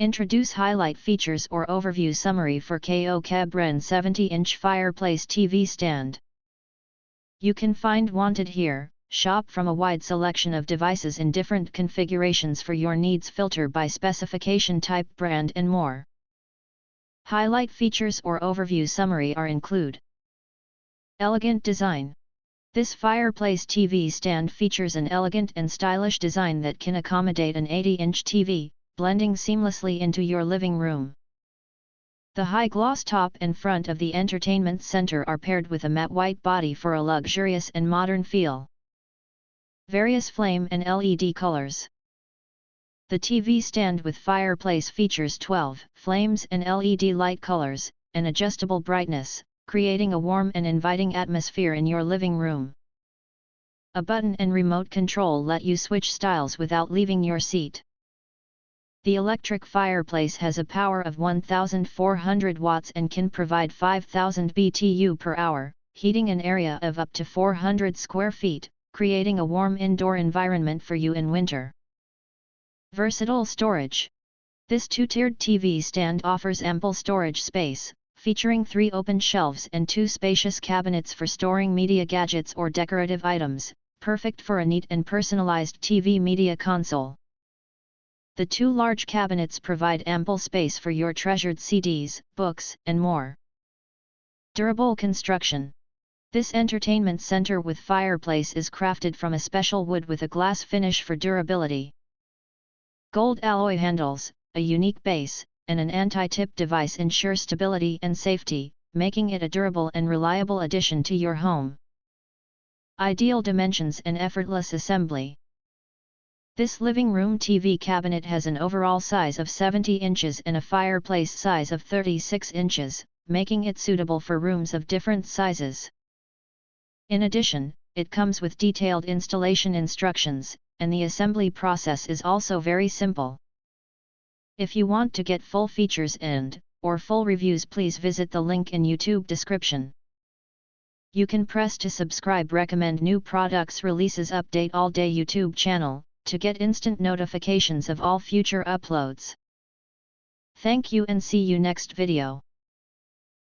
Introduce highlight features or overview summary for KOKEBREN 70-inch Fireplace TV stand. You can find wanted here. Shop from a wide selection of devices in different configurations for your needs. Filter by specification, type, brand and more. Highlight features or overview summary are include. Elegant design. This Fireplace TV stand features an elegant and stylish design that can accommodate an 80-inch TV, blending seamlessly into your living room. The high-gloss top and front of the entertainment center are paired with a matte white body for a luxurious and modern feel. Various flame and LED colors. The TV stand with Fireplace features 12 flames and LED light colors, and adjustable brightness, creating a warm and inviting atmosphere in your living room. A button and remote control let you switch styles without leaving your seat. The electric Fireplace has a power of 1,400 watts and can provide 5,000 BTU per hour, heating an area of up to 400 square feet, creating a warm indoor environment for you in winter. Versatile storage. This two-tiered TV stand offers ample storage space, featuring 3 open shelves and 2 spacious cabinets for storing media gadgets or decorative items, perfect for a neat and personalized TV media console. The 2 large cabinets provide ample space for your treasured CDs, books, and more. Durable construction. This entertainment center with Fireplace is crafted from a special wood with a glass finish for durability. Gold alloy handles, a unique base, and an anti-tip device ensure stability and safety, making it a durable and reliable addition to your home. Ideal dimensions and effortless assembly. This living room TV cabinet has an overall size of 70 inches and a Fireplace size of 36 inches, making it suitable for rooms of different sizes. In addition, it comes with detailed installation instructions, and the assembly process is also very simple. If you want to get full features or full reviews, please visit the link in YouTube description. You can press to subscribe, recommend new products releases, update all day YouTube channel, to get instant notifications of all future uploads. Thank you and see you next video.